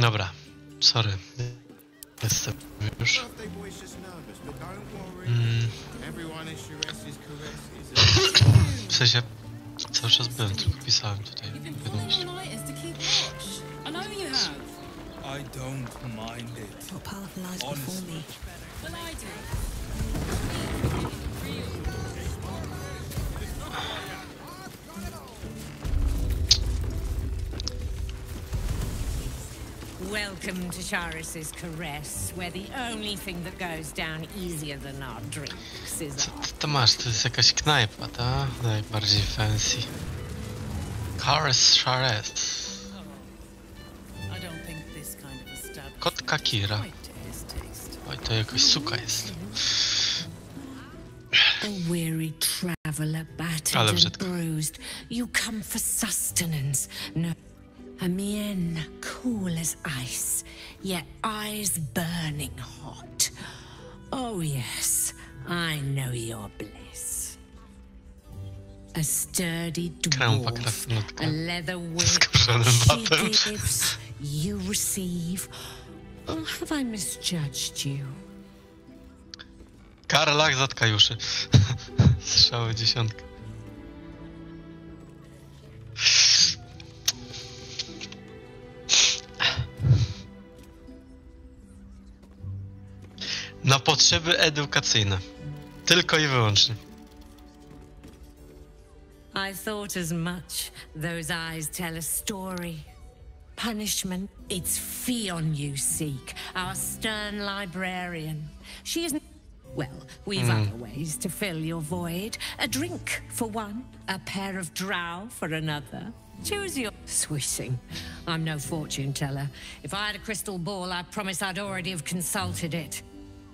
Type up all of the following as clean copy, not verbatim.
Dobra, sorry. Jestem już. W sensie, cały czas byłem, tylko pisałem tutaj wiadomości. I don't mind it. What path lies before me? Well, I do. Welcome to Charis's Caress, where the only thing that goes down easier than our drinks is Co ty to masz? To jest jakaś knajpa, ta? Najbardziej fancy. Charis. Kotka Kira. Oj, to jakaś suka jest. A weary traveler, battered and bruised, you come for sustenance. No, a mien cool as ice, yet eyes burning hot. Oh yes, I know your bliss. A sturdy dwarf, a leather whip, she gives, you receive. Or have I misjudged you? Karlach, zatkaj uszy. Strzały 10. Na potrzeby edukacyjne. Tylko i wyłącznie. I thought as much. Those eyes tell a story. Punishment, it's Fionn you seek, our stern librarian. She isn't... Well, we've other ways to fill your void. A drink for one, a pair of drow for another. Choose your... Swishing. I'm no fortune teller. If I had a crystal ball, I promise I'd already have consulted it.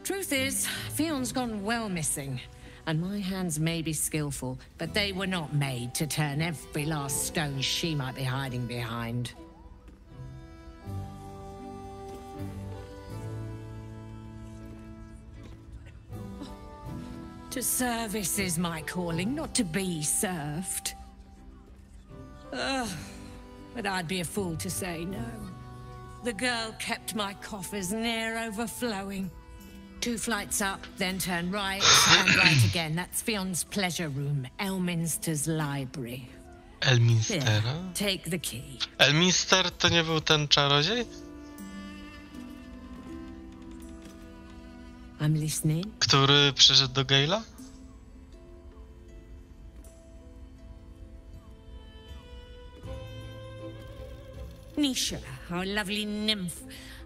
Truth is, Fionn's gone well missing. And my hands may be skillful, but they were not made to turn every last stone she might be hiding behind. To service is my calling, not to be served. But I'd be a fool to say no. The girl kept my coffers near overflowing. 2 flights up, then turn right, and right again. That's Fionn's pleasure room, Elminster's library. Elminstera? Here, take the key. Elminster to nie był ten czarodziej? I'm listening. Który przyszedł do Gale'a? Nisha, our lovely nymph.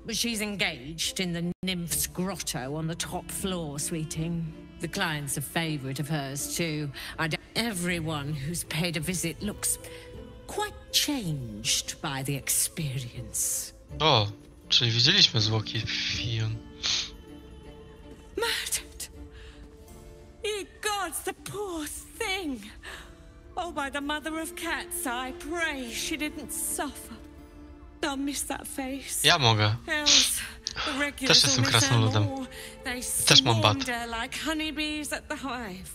But she's engaged in the nymph's grotto on the top floor, sweeting. The client's a favorite of hers, too. Everyone who's paid a visit looks quite changed by the experience. O, czyli widzieliśmy zwłoki Fionn. Murdered! Ye gods, the poor thing! Oh, by the mother of cats, I pray she didn't suffer. I'll miss that face. Ja mogę. Też jestem krasnoludem. Też mam bat. Like honeybees at the hive.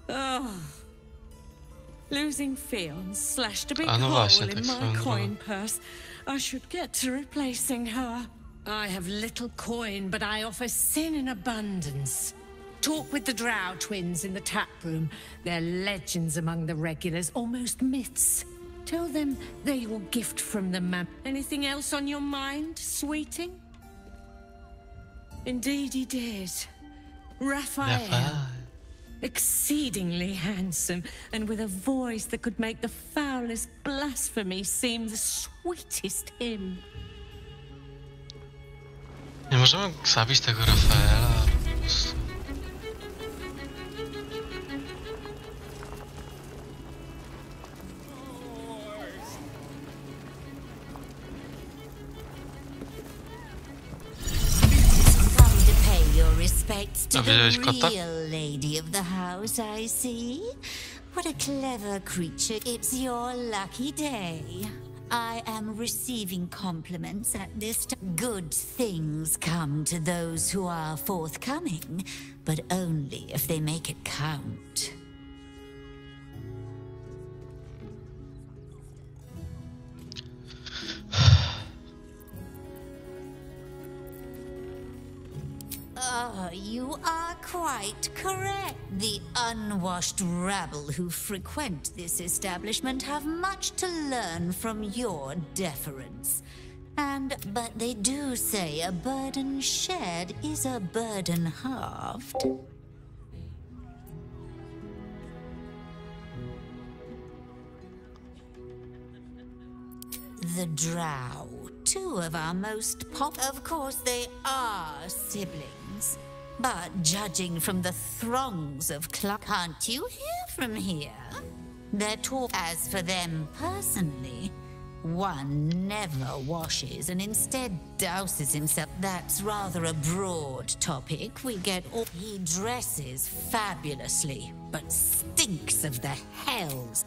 Oh. Losing Fionn slashed a big hole in my coin purse. I should get to replacing her. I have little coin, but I offer sin in abundance. Talk with the Drow twins in the tap room. They're legends among the regulars, almost myths. Tell them they will gift from the map. Anything else on your mind, sweeting? Indeed he did. Raphael. Exceedingly handsome, and with a voice that could make the foulest blasphemy seem the sweetest hymn. Nie możemy zabić tego Rafaela po prostu. Respects to the real lady of the house, I see. What a clever creature. It's your lucky day. I am receiving compliments at this time. Good things come to those who are forthcoming, but only if they make it count. You are quite correct. The unwashed rabble who frequent this establishment have much to learn from your deference. But they do say a burden shared is a burden halved. The Drow, two of our most Of course, they are siblings. But judging from the throngs of can't you hear from here? Their talk. As for them personally, one never washes and instead douses himself. That's rather a broad topic. We get all. He dresses fabulously, but stinks of the hells.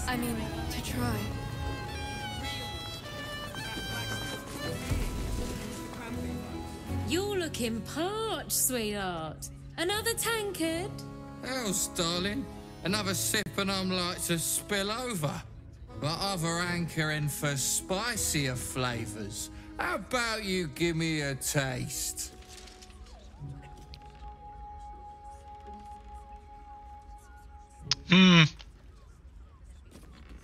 I mean, to try. You're looking parched, sweetheart. Another tankard? Hell's, darling. Another sip and I'm like to spill over. But other hankering for spicier flavors. How about you give me a taste?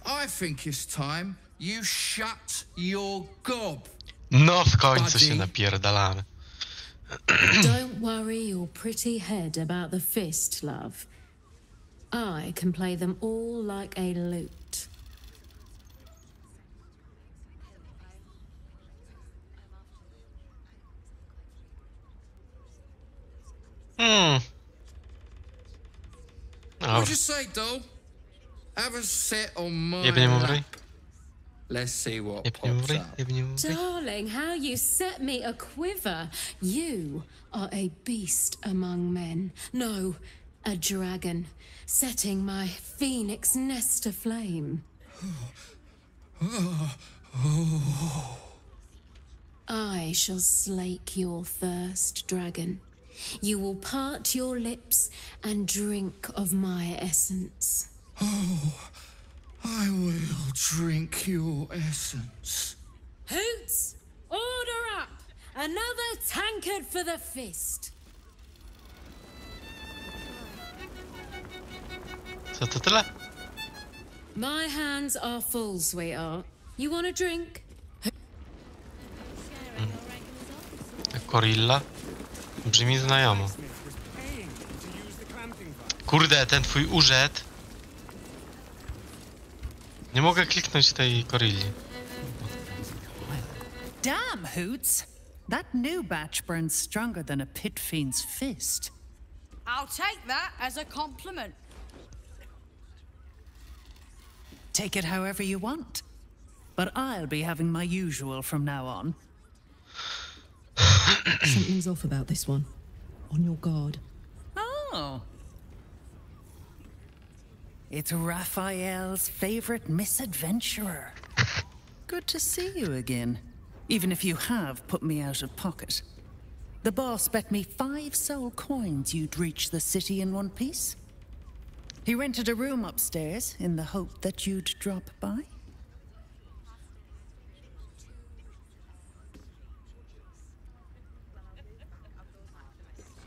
I think it's time you shut your gob. No, w końcu się napierdalamy. Don't worry your pretty head about the fist, love. I can play them all like a lute. What'd you say, doll? Have a sit on my Jebnie mu w ryj. lap. Let's see what Jebnie mu w pops ryj. up. Jebnie mu w ryj. Darling, how you set me a quiver. You are a beast among men. No, a dragon, setting my phoenix nest aflame. I shall slake your thirst, dragon. You will part your lips and drink of my essence. Oh, I will drink your essence. Hoots! Order up! Another tankard for the fist! Co to tyle? My hands are full, sweetheart. You want a drink? Gorilla? Brzmi znajomo. Kurde, ten twój urzęd. Nie mogę kliknąć tej gorilli. Damn, Hoots! That new batch burns stronger than a pit fiend's fist. I'll take that as a compliment. Take it however you want. But I'll be having my usual from now on. Something's off about this one. On your guard. Oh. It's Raphael's favorite misadventurer. Good to see you again. Even if you have put me out of pocket. The boss bet me 5 soul coins you'd reach the city in one piece. He rented a room upstairs in the hope that you'd drop by.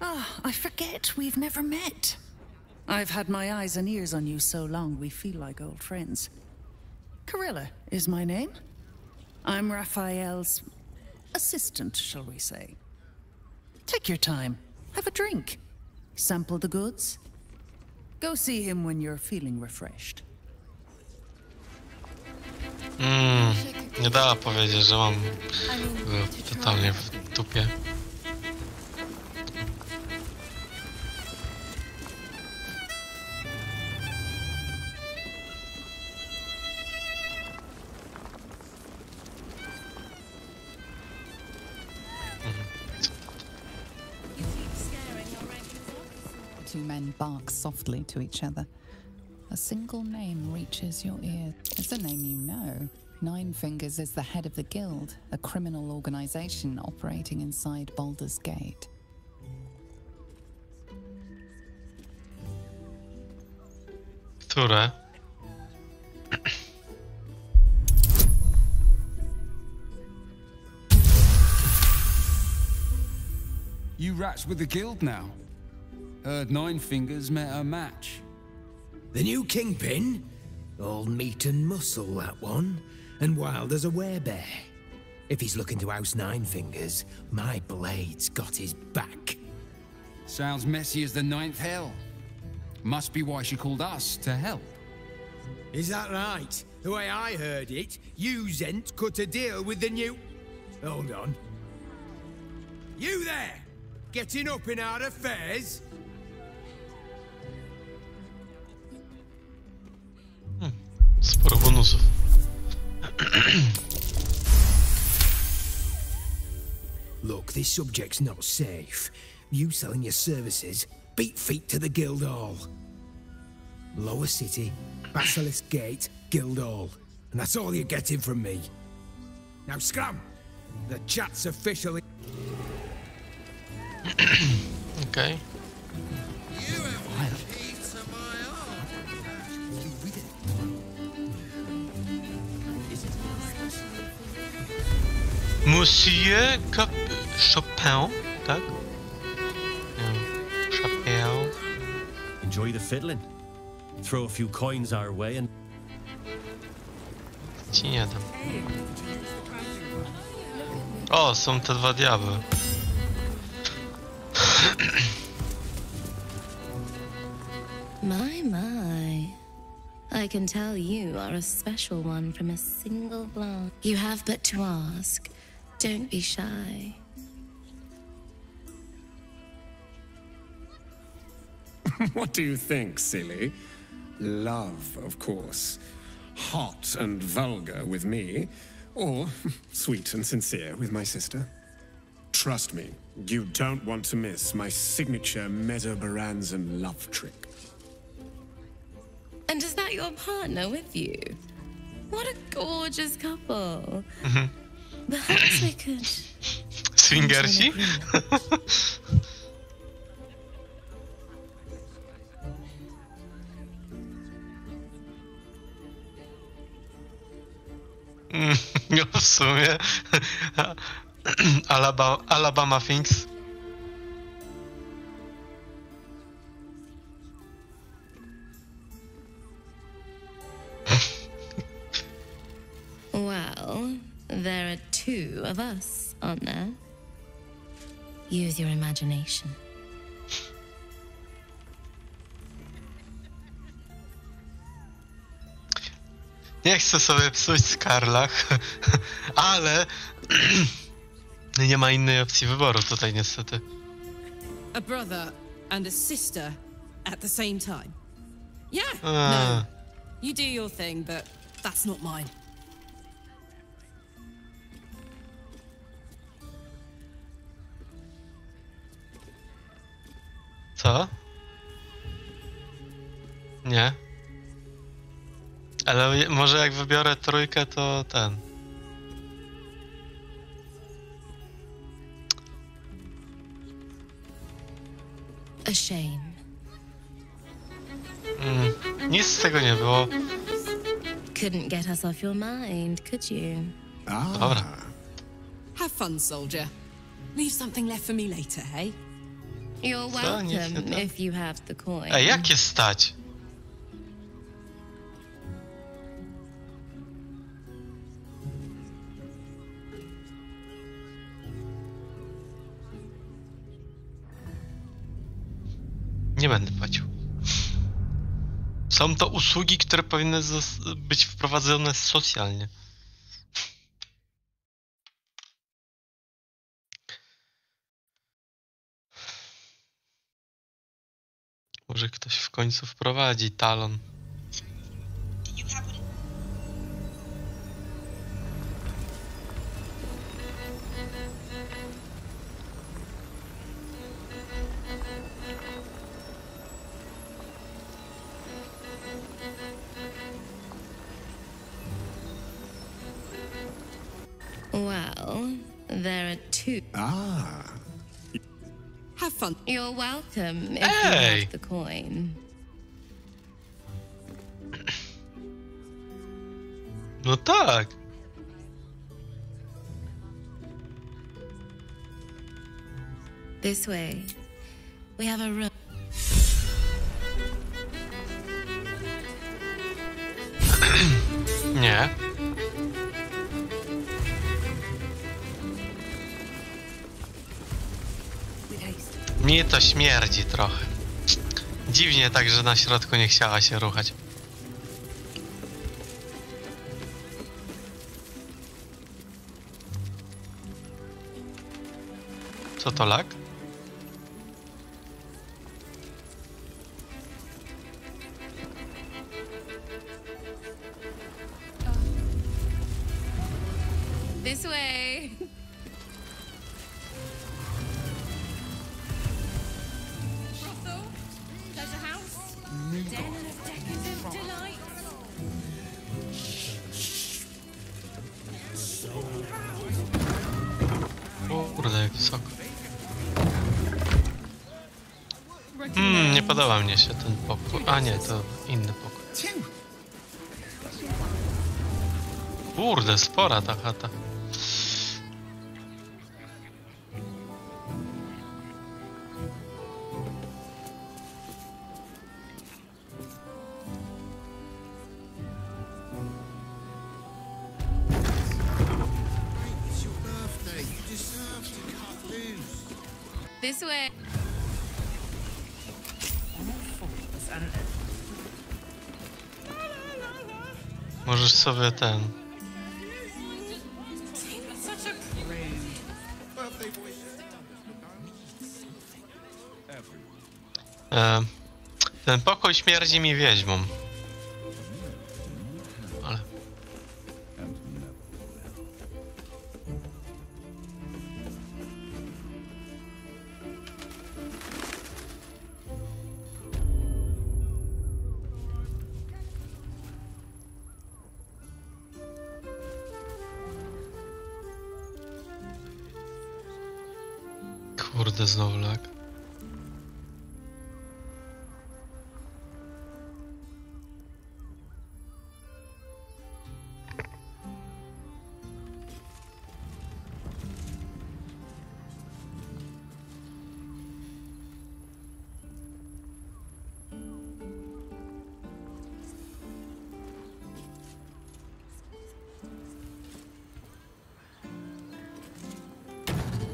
Ah, I forget we've never met. I've had my eyes and ears on you so long we feel like old friends. Carilla is my name. I'm Raphael's assistant, shall we say. Take your time. Have a drink. Sample the goods. Go see him when you're feeling refreshed. Nie dała powiedzieć, że mam go totalnie w dupie. Two men bark softly to each other. A single name reaches your ear. It's a name you know. Nine Fingers is the head of the guild, a criminal organization operating inside Baldur's Gate. Które? You rats with the guild now. Heard Nine Fingers met her match. The new kingpin? All meat and muscle, that one. And wild as a werebear. If he's looking to oust Nine Fingers, my blade's got his back. Sounds messy as the ninth hell. Must be why she called us to help. Is that right? The way I heard it, you Zent cut a deal with the new... Hold on. You there! Getting up in our affairs? Sporo bonusów. Look, this subject's not safe. You selling your services, beat feet to the Guildhall. Lower City, Basilisk Gate, Guildhall. And that's all you're getting from me. Now scram! The chat's officially... Okay. Monsieur Chopin, tak? Chopin. Enjoy the fiddling. Throw a few coins our way and... Ci nie dam. O, są te dwa diabły. My. I can tell you are a special one from a single glance. You have but to ask. Don't be shy. What do you think, silly? Love, of course. Hot and vulgar with me, or sweet and sincere with my sister. Trust me, you don't want to miss my signature Mesobaranzan love trick. And is that your partner with you? What a gorgeous couple. Perhaps we could... Swingersi? No w sumie Alabama Things. Well, there are two of us, aren't there? Use your imagination. Nie chcę sobie psuć skarlach, ale nie ma innej opcji wyboru tutaj niestety. A brother and a sister at the same time. Yeah, no. You do your thing, but that's not mine. Co? Nie. Ale może jak wybiorę trójkę, to ten. A shame. Nic z tego nie było. Couldn't get us off your mind, could you? Dobra. Have fun, soldier. Leave something left for me later, hey? You're welcome if you have the coin. Ej, jak jest stać? Nie będę płacił. Są to usługi, które powinny być wprowadzone socjalnie. Może ktoś w końcu wprowadzi talon. Well, there are two. Have fun. You're welcome if you have the coin. No tak. This way. We have a room. Nie. Mi to śmierdzi trochę. Dziwnie tak, że na środku nie chciała się ruchać. Co to lag? This way. Brothel, pleasure house, den of decadent delight. Kurde, jak wysoko. Nie podoba mnie się ten pokój. A nie, to inny pokój. Kurde, spora ta chata. This way. Możesz sobie ten... ten pokój śmierdzi mi wiedźmą. Ale... Kurde, znowu lag.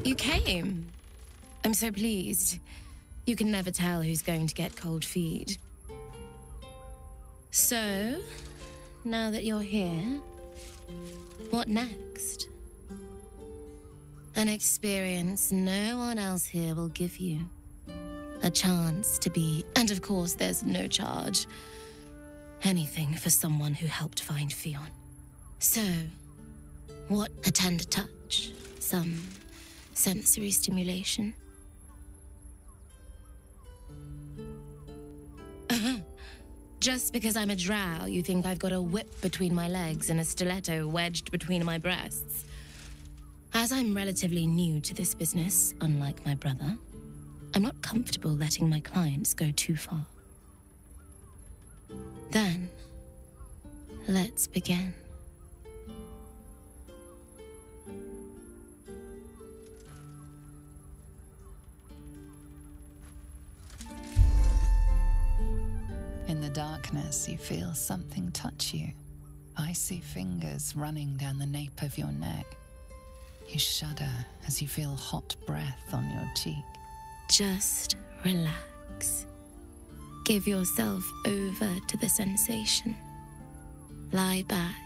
You came. I'm so pleased. You can never tell who's going to get cold feet. So, now that you're here, what next? An experience no one else here will give you. A chance to be, and of course there's no charge, anything for someone who helped find Fionn. So, what a tender touch, some sensory stimulation. Just because I'm a drow, you think I've got a whip between my legs and a stiletto wedged between my breasts? As I'm relatively new to this business, unlike my brother, I'm not comfortable letting my clients go too far. Then, let's begin. In the darkness, you feel something touch you. Icy fingers running down the nape of your neck. You shudder as you feel hot breath on your cheek. Just relax. Give yourself over to the sensation. Lie back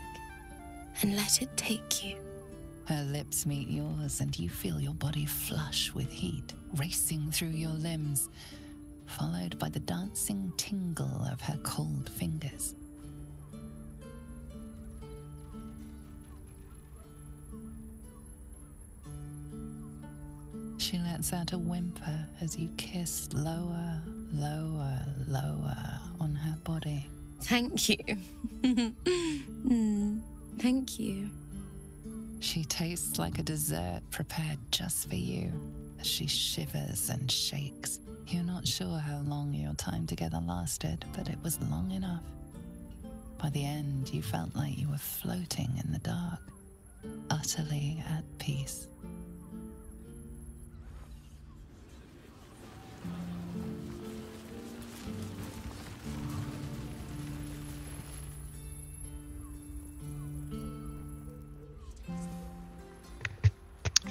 and let it take you. Her lips meet yours and you feel your body flush with heat, racing through your limbs, followed by the dancing tingle of her cold fingers. She lets out a whimper as you kiss lower, lower, lower on her body. Thank you. Thank you. She tastes like a dessert prepared just for you as she shivers and shakes. You're not sure how long your time together lasted, but it was long enough. By the end, you felt like you were floating in the dark, utterly at peace.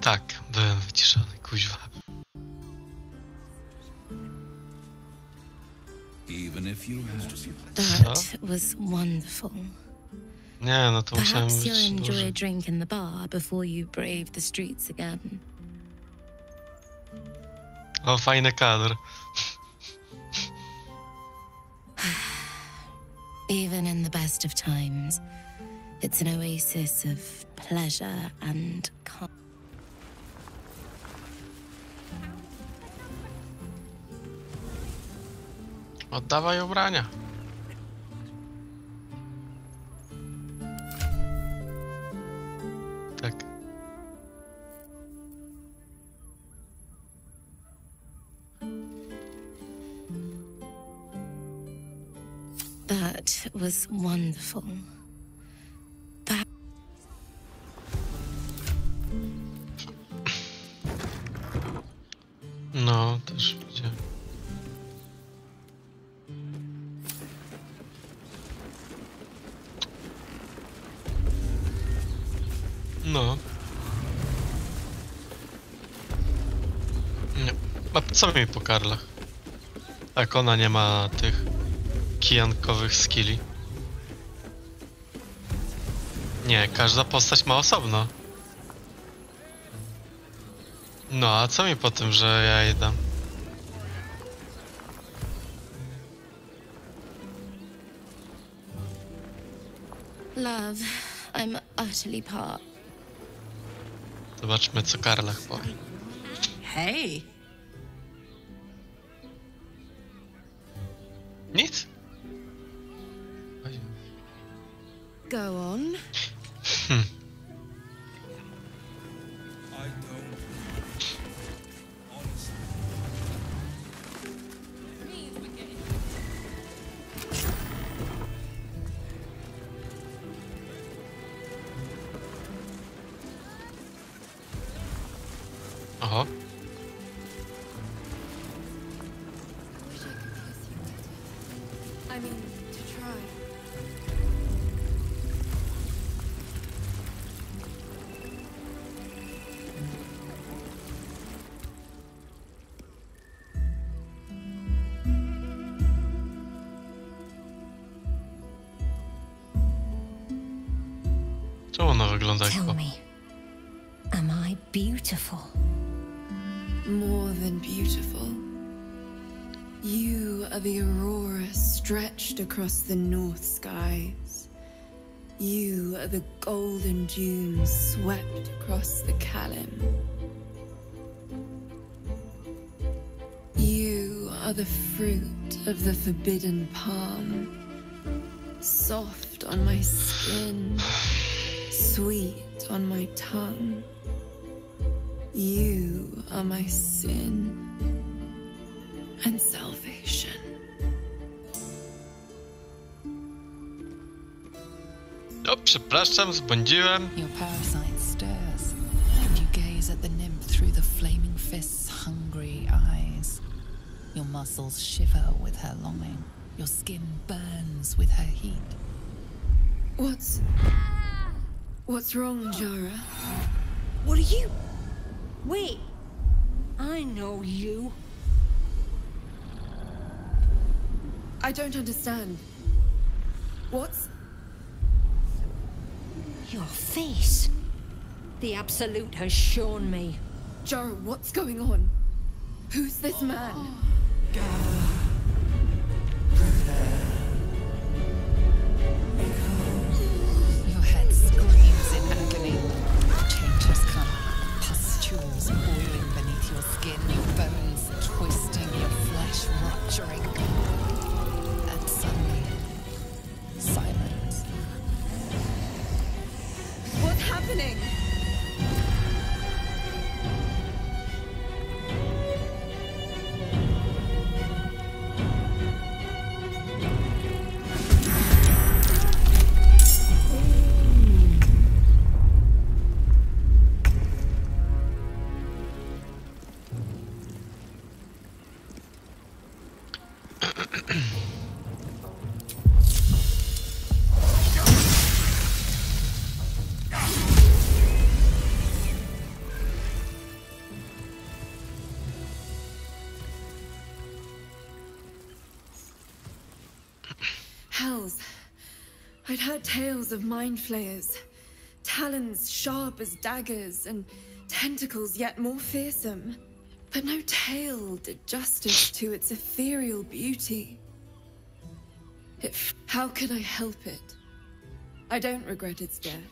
Tak, byłem wyciszony, kuźwa. That was wonderful. Nie, no to musiałem Perhaps być you'll enjoy duży. a drink in the bar before you brave the streets again. O, fajny kadr. Even in the best of times, it's an oasis of pleasure and calm. Oddawaj ubrania. Tak. That was wonderful. No, też widziałem. No. Nie. A co mi po karlach? Jak ona nie ma tych kijankowych skilli. Nie, każda postać ma osobno. No, a co mi po tym, że ja jej dam? Love, I'm utterly part. Zobaczmy, co Karlach powie. Hey. Nic? Go on. Oho. I mean, to try. Czemu ona wygląda jak Tell chłop? me, am I beautiful? More than beautiful. You are the aurora stretched across the north skies. You are the golden dunes swept across the Kalim. You are the fruit of the forbidden palm, soft on my skin, sweet on my tongue. You are my sin and salvation. O, przepraszam, zbłądziłem. Your parasite stirs, and you gaze at the nymph through the flaming fist's hungry eyes. Your muscles shiver with her longing. Your skin burns with her heat. What's wrong, Jara? What are you? Wait, I know you. I don't understand. What's... Your face. The Absolute has shown me. Jara, what's going on? Who's this man? Your head screams in agony. Change has come. Pustules boiling beneath your skin, your bones twisting, your flesh rupturing. And suddenly, silence. What's happening? Hells. I'd heard tales of mind flayers. Talons sharp as daggers and tentacles yet more fearsome. But no tale did justice to its ethereal beauty. How could I help it? I don't regret its death.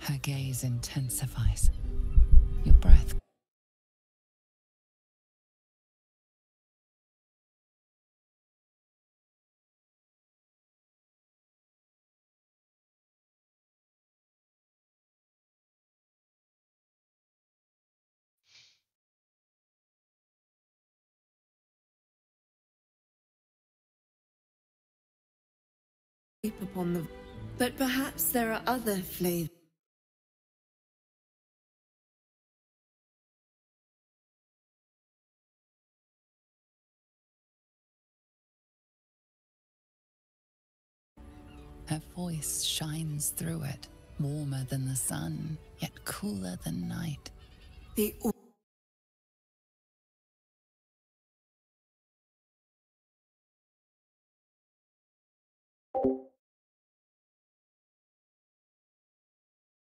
Her gaze intensifies. Your breath. Upon the... But perhaps there are other flavors. Her voice shines through it, warmer than the sun, yet cooler than night. The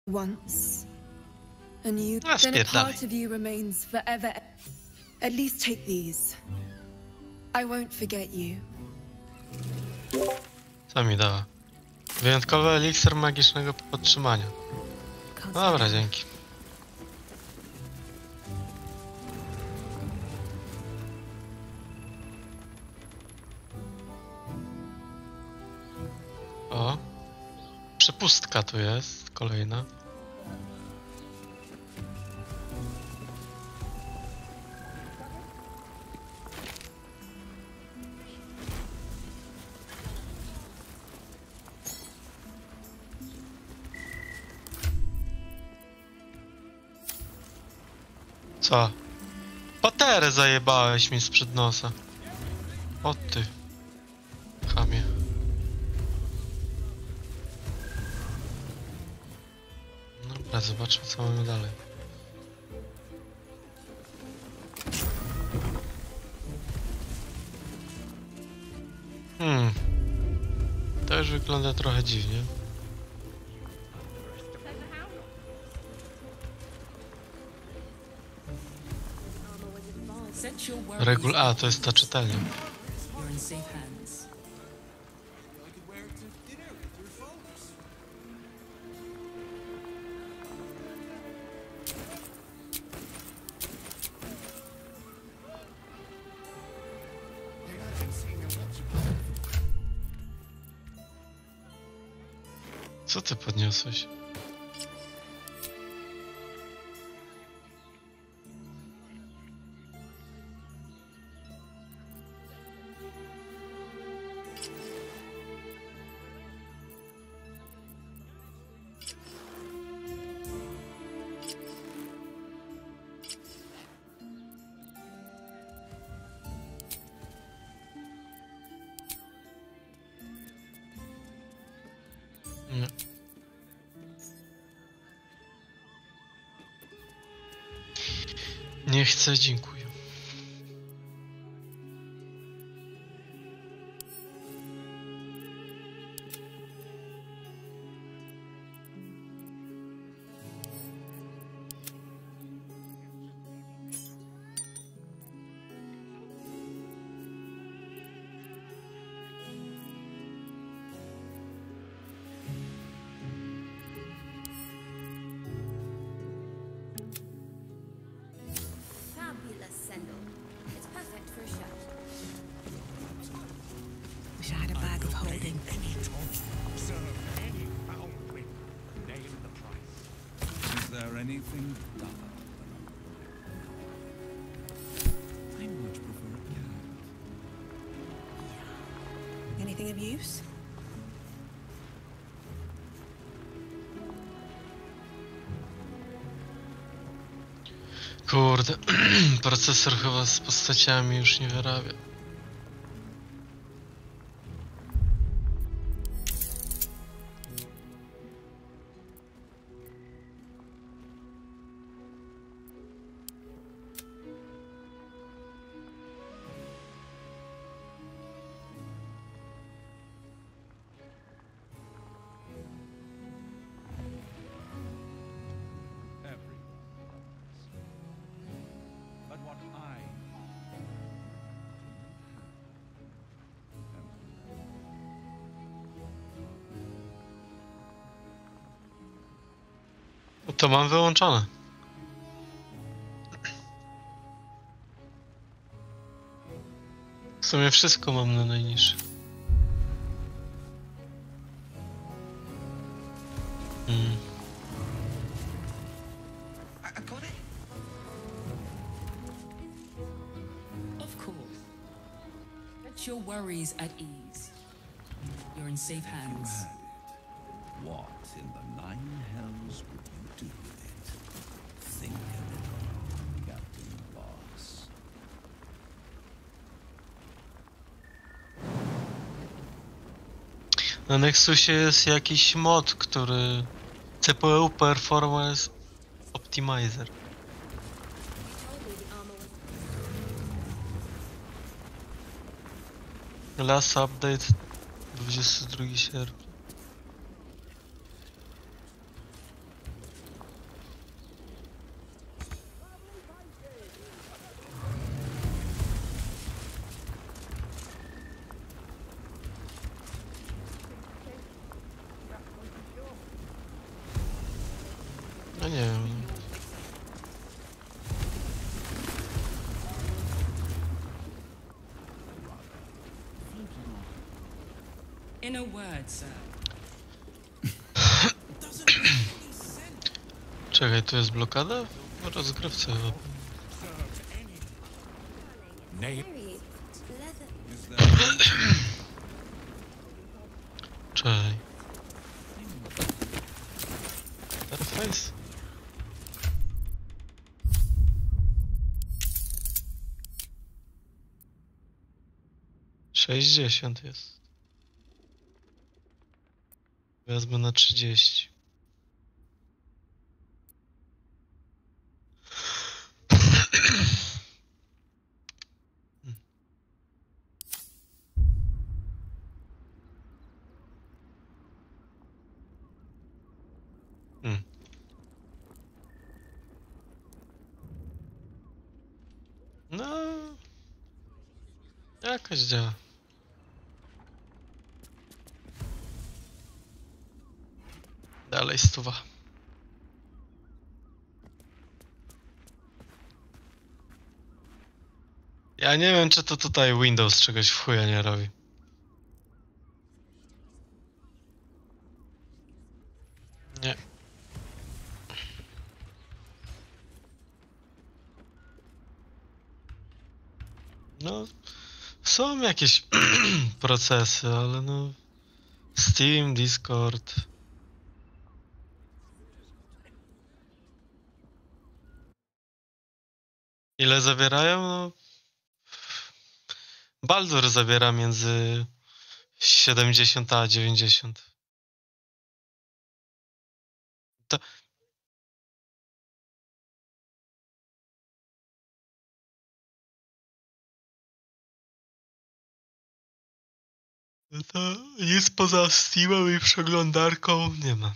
once, and you, then a part of you remains forever. At least take these. I won't forget you. Co mi dała? Wyjątkowy eliksir magicznego podtrzymania. Dobra, dzięki. O, przepustka tu jest, kolejna. Co? Paterę zajebałeś mi sprzed nosa. O ty. Chamie. Dobra, zobaczmy co mamy dalej. To już wygląda trochę dziwnie. A, to jest ta czytelnia. Co ty podniosłeś? Nie. Nie chcę, dziękuję. Anything duller than I much prefer a cat. Anything of use? Kurde, procesor chyba z postaciami już nie wyrabia. To mam wyłączone. W sumie wszystko mam na najniższe. Of course. Let your worries at ease. You're in safe hands. What in the nine hells would you do with it? Think a little, Captain Boss. Na Nexusie jest jakiś mod, który... CPU Performance Optimizer. Last update 22 sierpnia. No nie wiem. In a word, sir. Czekaj, tu jest blokada? W rozgrywce chyba. Czekaj. Interface? 60 jest. Wezmę na 30. No, jakoś działa. Dalej stuwa. Ja nie wiem, czy to tutaj Windows czegoś w chuja nie robi. Nie. No, są jakieś procesy, ale no... Steam, Discord... Ile zabierają? No... Baldur zabiera między 70 a 90. To... No to nic poza Steamem i przeglądarką nie ma.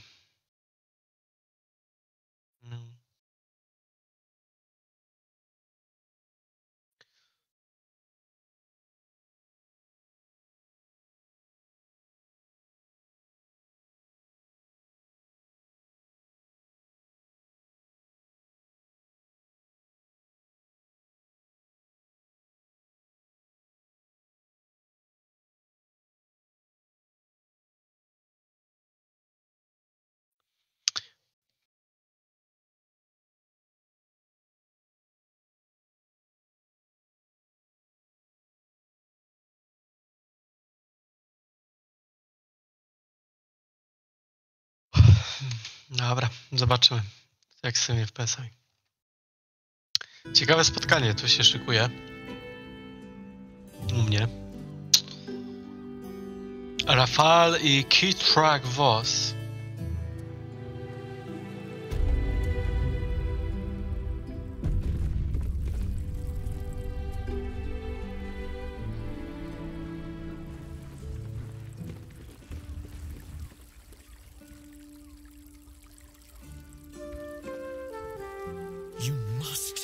Dobra, zobaczymy, jak z tymi FPS-ami. Ciekawe spotkanie tu się szykuje. U mnie. Rafal i Keytrack Voss.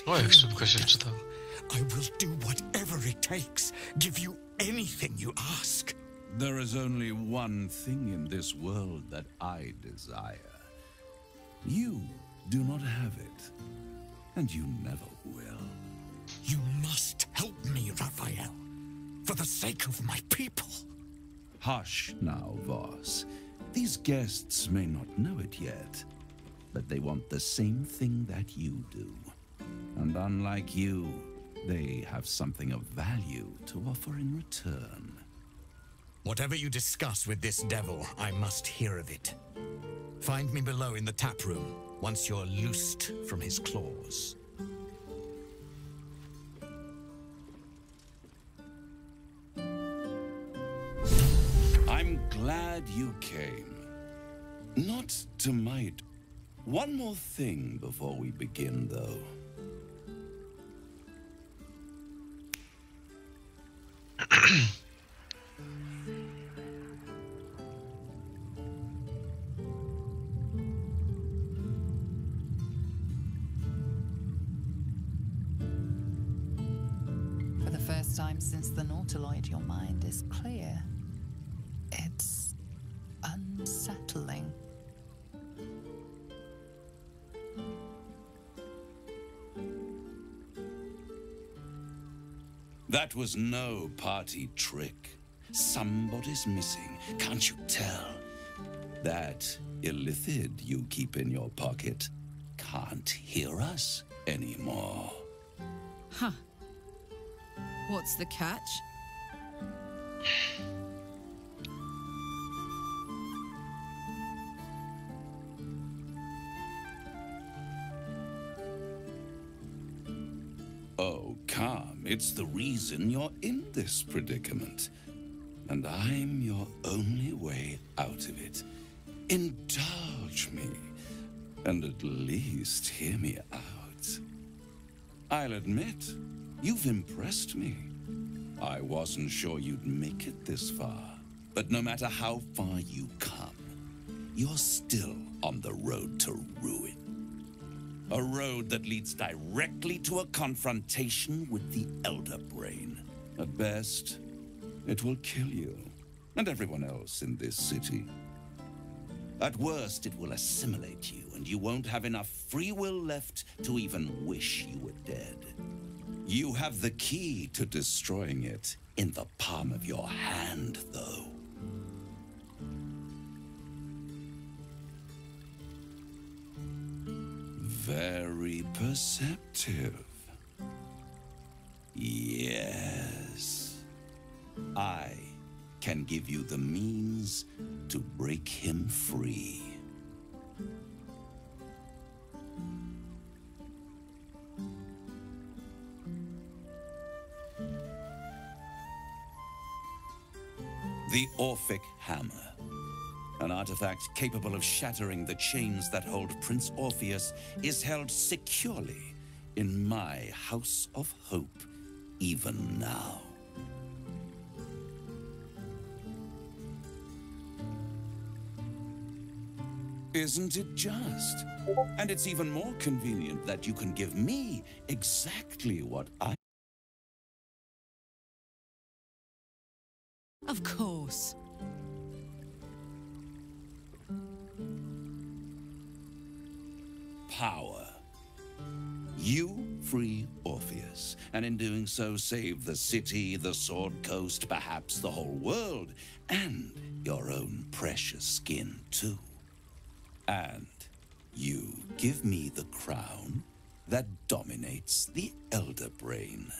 O, jak szybko się wczytało. I will do whatever it takes. Give you anything you ask. There is only one thing in this world that I desire. You do not have it. And you never will. You must help me, Raphael. For the sake of my people. Hush now, Voss. These guests may not know it yet, but they want the same thing that you do. And unlike you, they have something of value to offer in return. Whatever you discuss with this devil, I must hear of it. Find me below in the tap room, once you're loosed from his claws. I'm glad you came. Not to my... One more thing before we begin, though. For the first time since the Nautiloid, your mind is clear. It's unsettling. That was no party trick. Somebody's missing, can't you tell? That illithid you keep in your pocket can't hear us anymore. Huh. What's the catch? Oh, come. It's the reason you're in this predicament. And I'm your only way out of it. Indulge me. And at least hear me out. I'll admit, you've impressed me. I wasn't sure you'd make it this far. But no matter how far you come, you're still on the road to ruin. A road that leads directly to a confrontation with the Elder Brain. At best, it will kill you, and everyone else in this city. At worst, it will assimilate you, and you won't have enough free will left to even wish you were dead. You have the key to destroying it in the palm of your hand, though. Very perceptive. Yes. I can give you the means to break him free. The Orphic Hammer. An artifact capable of shattering the chains that hold Prince Orpheus is held securely in my House of Hope, even now. Isn't it just? And it's even more convenient that you can give me exactly what I... Of course. Power. You free Orpheus, and in doing so save the city, the Sword Coast, perhaps the whole world, and your own precious skin too. And you give me the crown that dominates the Elder Brain.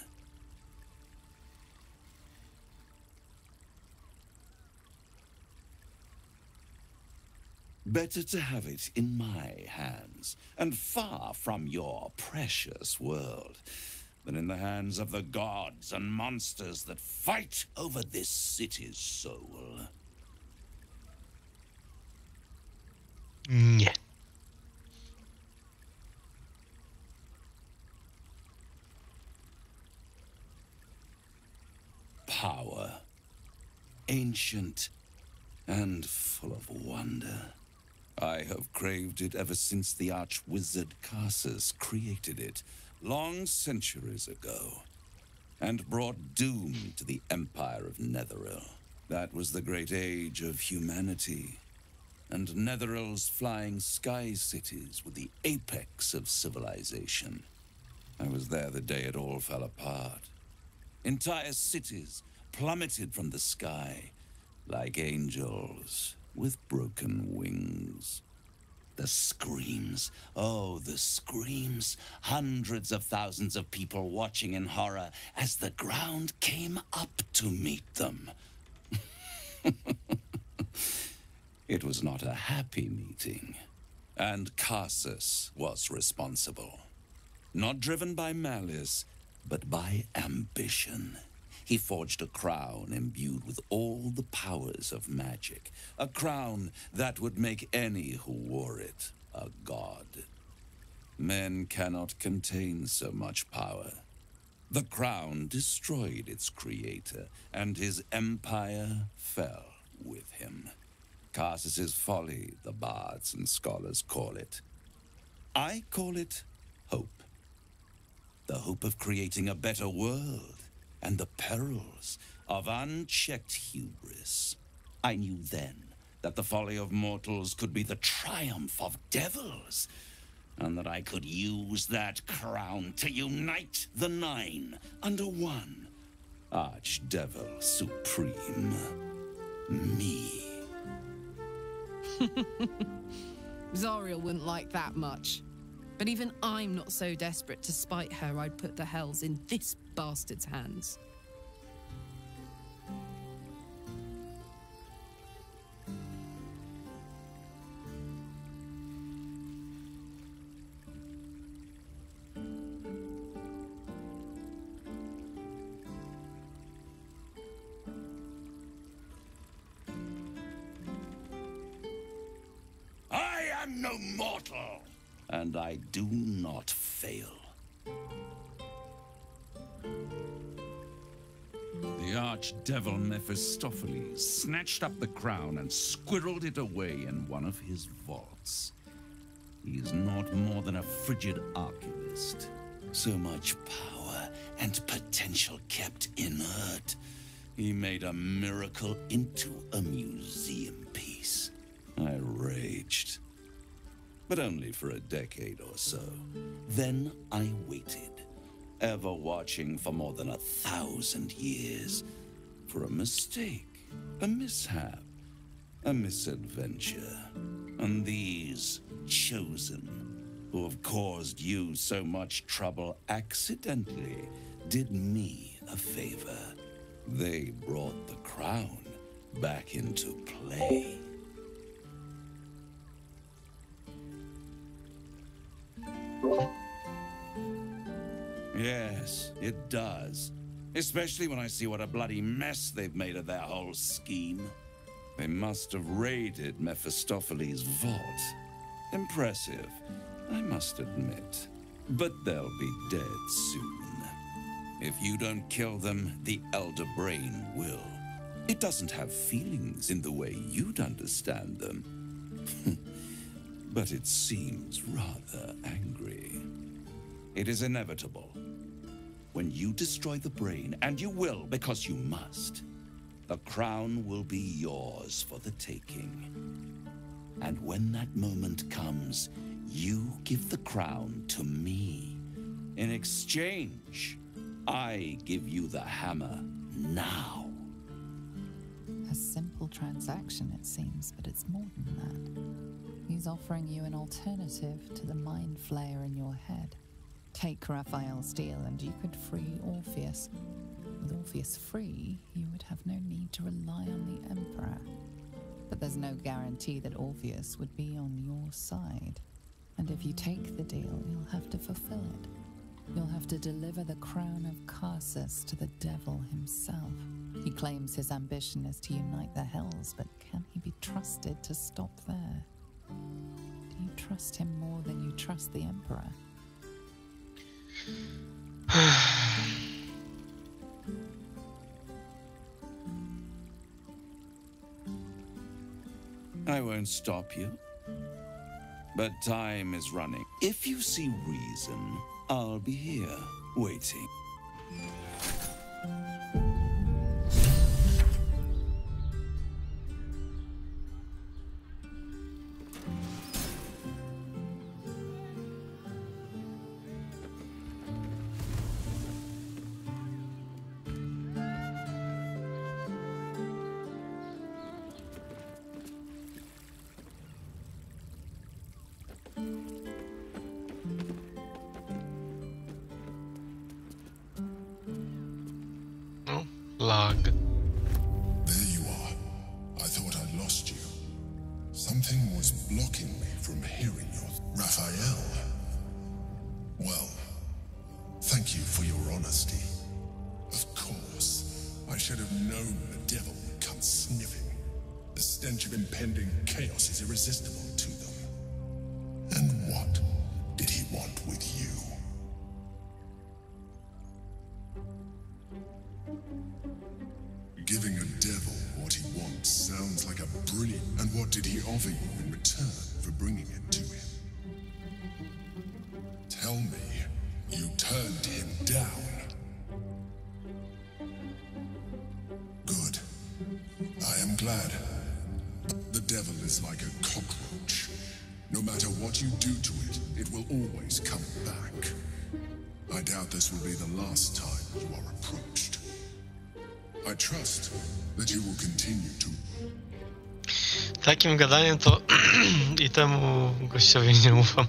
Better to have it in my hands, and far from your precious world, than in the hands of the gods and monsters that fight over this city's soul. Nie. Power. Ancient and full of wonder. I have craved it ever since the arch-wizard Carsus created it, long centuries ago, and brought doom to the Empire of Netheril. That was the great age of humanity. and Netherill's flying sky cities were the apex of civilization. I was there the day it all fell apart. Entire cities plummeted from the sky like angels with broken wings. The screams, oh, the screams. Hundreds of thousands of people watching in horror as the ground came up to meet them. It was not a happy meeting, and Karsus was responsible. Not driven by malice, but by ambition. He forged a crown imbued with all the powers of magic. A crown that would make any who wore it a god. Men cannot contain so much power. The crown destroyed its creator, and his empire fell with him. Karsus's folly, the bards and scholars call it. I call it hope. The hope of creating a better world, and the perils of unchecked hubris. I knew then that the folly of mortals could be the triumph of devils, and that I could use that crown to unite the Nine under one Archdevil Supreme. Me. Zariel wouldn't like that much. But even I'm not so desperate to spite her I'd put the hells in this bastard's hands. I am no mortal, and I do not fail. The archdevil Mephistopheles snatched up the crown and squirreled it away in one of his vaults. He is not more than a frigid archivist. So much power and potential kept inert. He made a miracle into a museum piece. I raged. But only for a decade or so. Then I waited, ever watching for more than 1,000 years, for a mistake, a mishap, a misadventure. And these chosen, who have caused you so much trouble accidentally, did me a favor. They brought the crown back into play. Yes, it does. Especially when I see what a bloody mess they've made of their whole scheme. They must have raided Mephistopheles' vault. Impressive, I must admit. But they'll be dead soon. If you don't kill them, the Elder Brain will. It doesn't have feelings in the way you'd understand them. But it seems rather angry. It is inevitable. When you destroy the brain, and you will because you must, the crown will be yours for the taking. And when that moment comes, you give the crown to me. In exchange, I give you the hammer now. A simple transaction, it seems, but it's more than that. He's offering you an alternative to the mind flayer in your head. Take Raphael's deal and you could free Orpheus. With Orpheus free, you would have no need to rely on the Emperor. But there's no guarantee that Orpheus would be on your side. And if you take the deal, you'll have to fulfill it. You'll have to deliver the crown of Karsus to the devil himself. He claims his ambition is to unite the hells, but can he be trusted to stop there? Do you trust him more than you trust the Emperor? I won't stop you. But time is running. If you see reason, I'll be here, waiting. bug. There you are. I thought I'd lost you. Something was blocking me from hearing your... Raphael. Well, thank you for your honesty. Of course, I should have known the devil would come sniffing. The stench of impending chaos is irresistible to them. And what did he want with you? Giving a devil what he wants sounds like a brilliant... And what did he offer you in return for bringing it to him? Tell me, you turned him down. Good. I am glad. The devil is like a cockroach. No matter what you do to it, it will always come back. I doubt this will be the last time you are approached. I trust that you will continue to... Takim gadaniem to i temu gościowi nie ufam.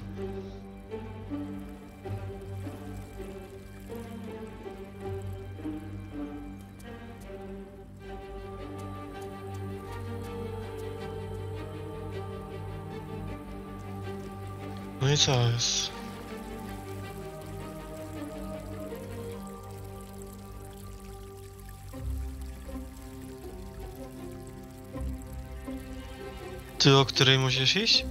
No i co jest? Ty, o której musisz iść?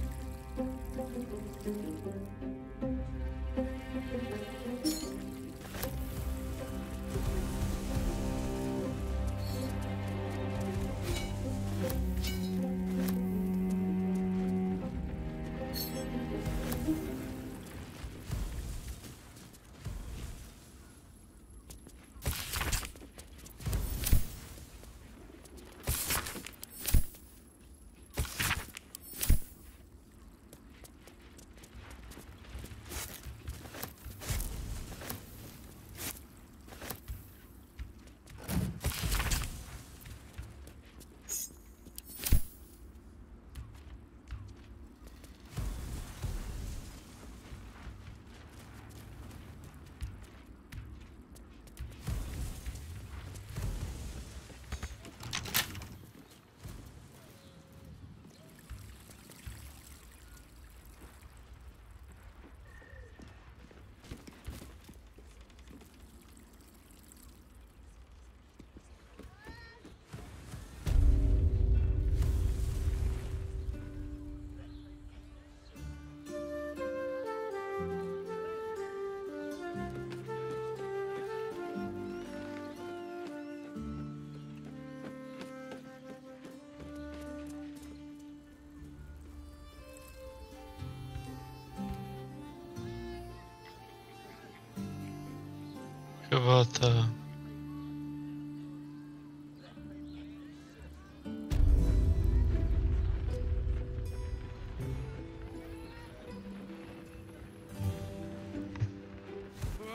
Chyba ta...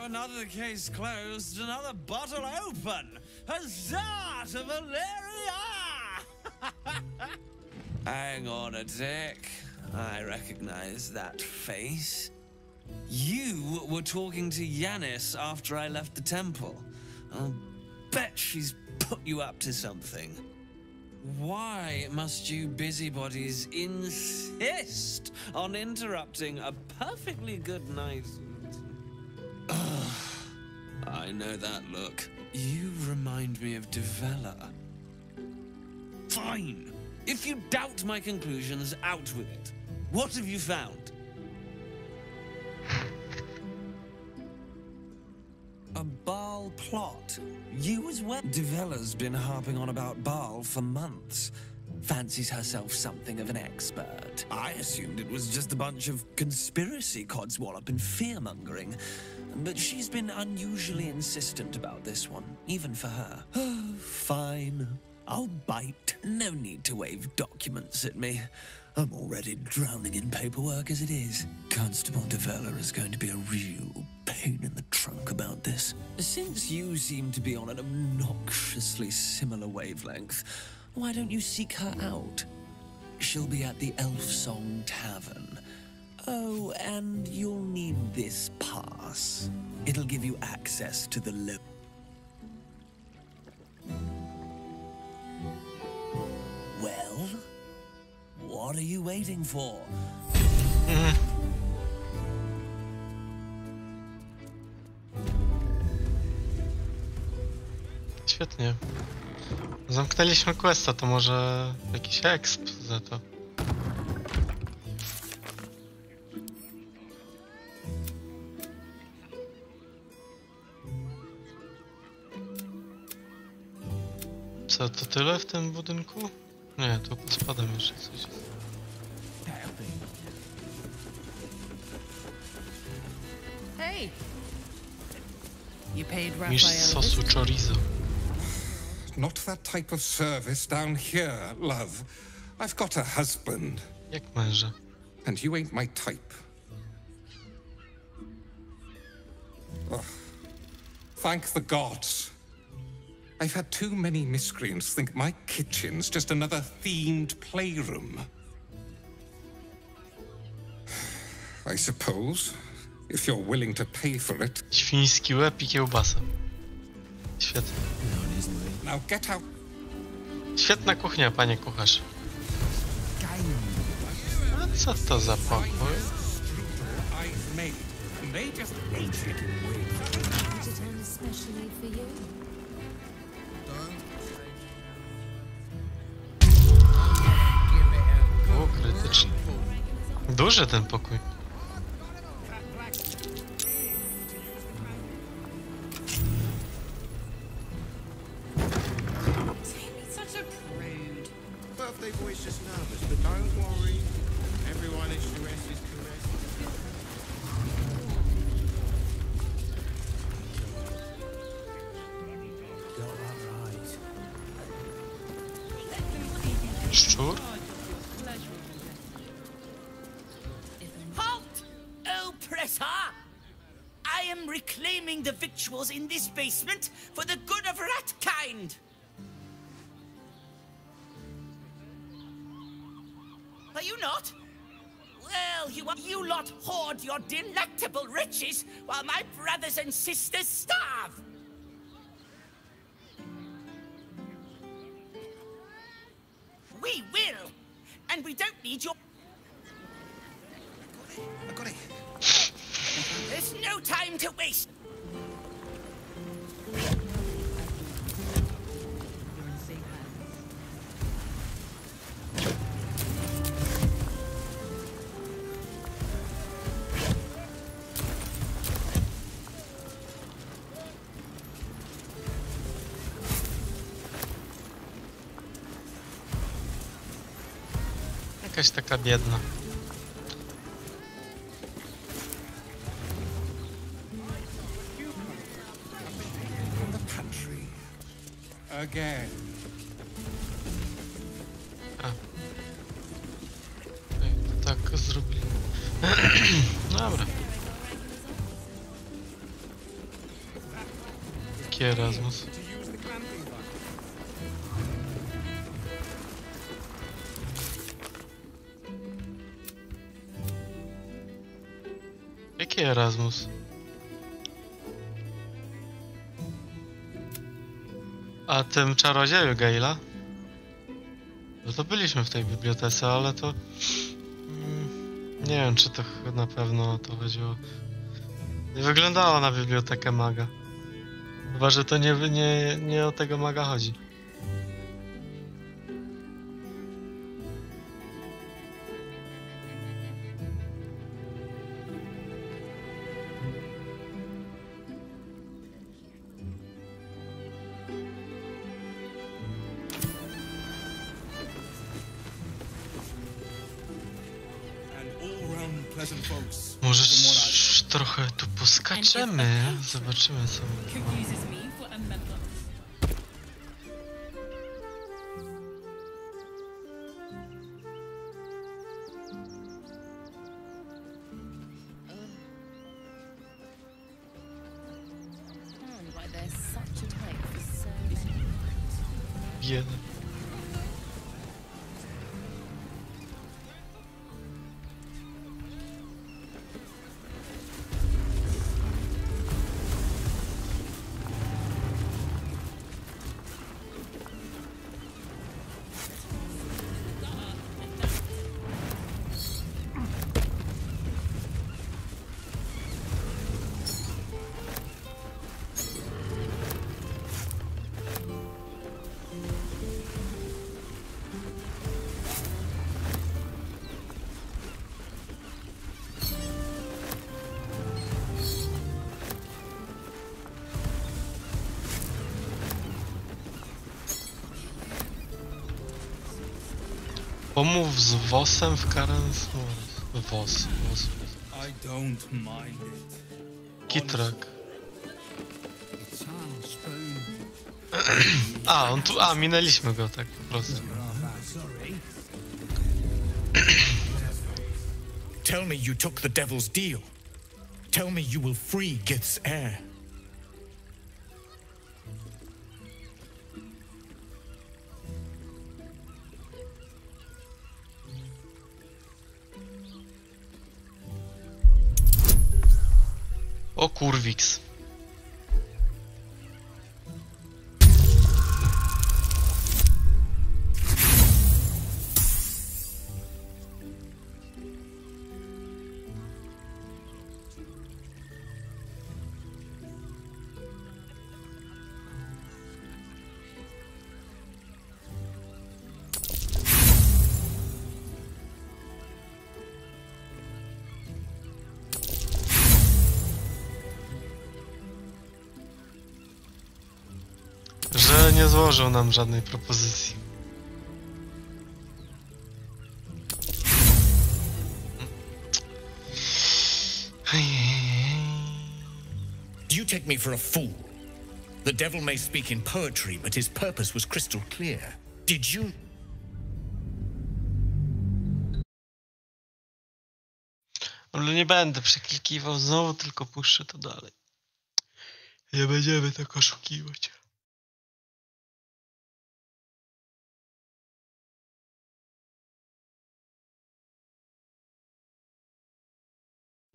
Another case closed, another bottle open. Huzzah to Valeria! Hang on a tick. I recognize that face. You were talking to Yanis after I left the temple. I'll bet she's put you up to something. Why must you busybodies insist on interrupting a perfectly good night? I know that look. You remind me of Devella. Fine. If you doubt my conclusions, out with it. What have you found? A Baal plot. You as well. Devella's been harping on about Baal for months. Fancies herself something of an expert. I assumed it was just a bunch of conspiracy codswallop and fear-mongering. But she's been unusually insistent about this one, even for her. Fine. I'll bite. No need to wave documents at me. I'm already drowning in paperwork as it is. Constable Devella is going to be a real pain in the trunk about this. Since you seem to be on an obnoxiously similar wavelength, why don't you seek her out? She'll be at the Elf Song Tavern. Oh, and you'll need this pass. It'll give you access to the What are you waiting for? Świetnie. Zamknęliśmy questa, to może jakiś exp za to. Co, to tyle w tym budynku? Nie, tu pod spodem jeszcze coś jest. Hey. You paid Mistrz Raphael. sosu chorizo. Not that type of service down here, love. I've got a husband. Jak męża. And you ain't my type. Ugh. Thank the gods. I've had too many miscreants think my kitchen's just another themed playroom. I suppose, if you're willing to pay for it. Świński łeb i kiełbasa. Świetnie. Now get out. Świetna kuchnia, panie kucharz. A co to za pokój? O, krytyczny. Duży ten pokój. Birthday boy's just nervous, but don't worry. Everyone is caressed is caressed. Got that right. Szczur? Halt! Oppressor! I am reclaiming the victuals in this basement for the good of ratkind! Are you not? Well, you lot hoard your delectable riches while my brothers and sisters starve! We will! And we don't need your... I got it. There's no time to waste! Jakaś taka biedna. Again. A. Ej, to tak zrobili. Dobra. Jaki Erasmus? Jaki Erasmus? A tym czarodzieju Gale'a? No to byliśmy w tej bibliotece, ale to... nie wiem, czy to na pewno o to chodziło. Nie wyglądało na bibliotekę maga. Chyba, że to nie o tego maga chodzi. Może trochę tu poskaczemy, zobaczymy co. Bieda. Pomów z Wosem w Karens... Wos. I don't mind it. Kitrak. On tu... minęliśmy go tak po prostu. Tell me you took the devil's deal. Tell me you will free Gith's heir. O kurwiks. Że nie złożył nam żadnej propozycji. You take me for a fool. The devil may speak in poetry, but his purpose was crystal clear. Did you... Ale nie będę przeklikiwał znowu, tylko puszczę to dalej. Nie będziemy tak oszukiwać.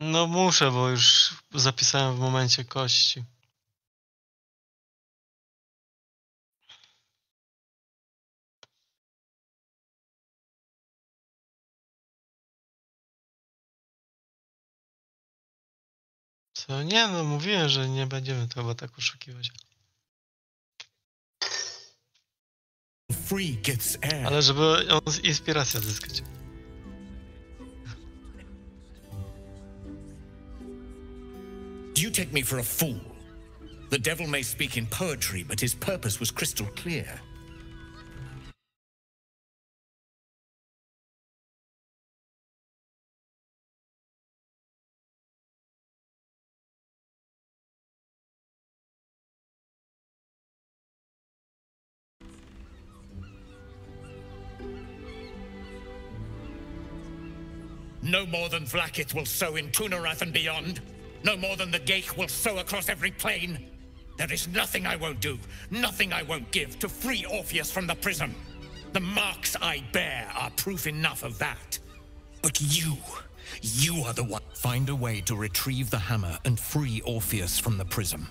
No muszę, bo już zapisałem w momencie kości. Co? Nie, no mówiłem, że nie będziemy to chyba tak oszukiwać. Free Gith's heir. Ale żeby inspirację zyskać. You take me for a fool. The devil may speak in poetry, but his purpose was crystal clear. No more than Vlaakith will sow in Tunarath and beyond. No more than the Geich will sow across every plain. There is nothing I won't do, nothing I won't give to free Orpheus from the prison. The marks I bear are proof enough of that. But you are the one. Find a way to retrieve the hammer and free Orpheus from the prism.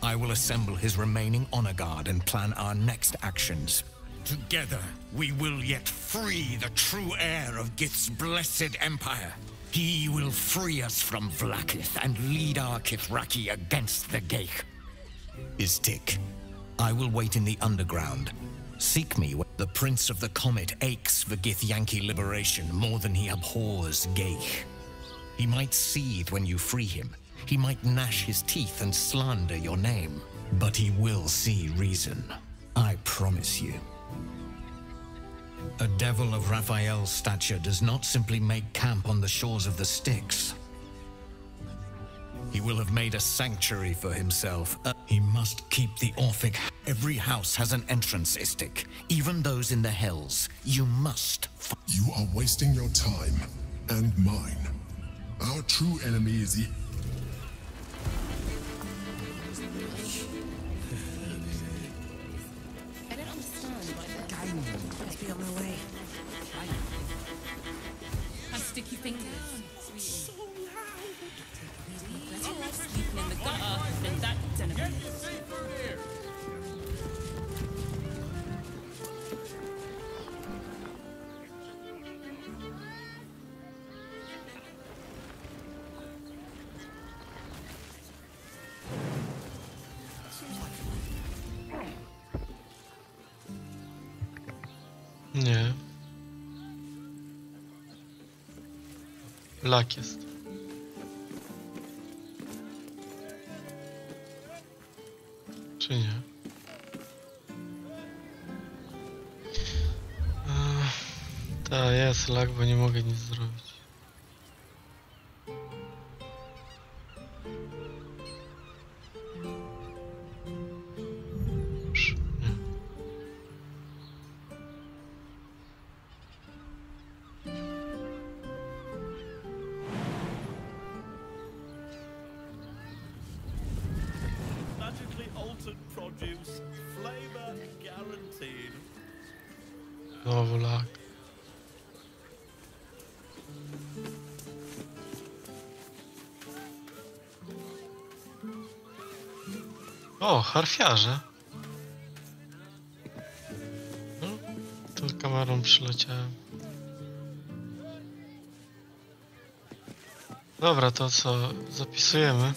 I will assemble his remaining honor guard and plan our next actions. Together, we will yet free the true heir of Gith's blessed empire. He will free us from Vlaakith and lead our Kithraki against the Geich. Istik, I will wait in the underground. Seek me. The Prince of the Comet aches for Githyanki liberation more than he abhors Geich. He might seethe when you free him. He might gnash his teeth and slander your name. But he will see reason. I promise you. A devil of Raphael's stature does not simply make camp on the shores of the Styx. He will have made a sanctuary for himself. He must keep the Orphic. Every house has an entrance, Istik. Even those in the Hells. You must. You are wasting your time. And mine. Our true enemy is the... I don't understand why they're... Must be on my way. Have sticky fingers. So loud. Sleeping in the gutter, and that gentleman. Nie. Lak jest. Czy nie? Ta, jest lag, bo nie mogę nic zrobić. Magically altered produce, flavor guaranteed. Znowu lag. O, harfiarze. No, tu kamerą przyleciałem. Dobra, to co? Zapisujemy.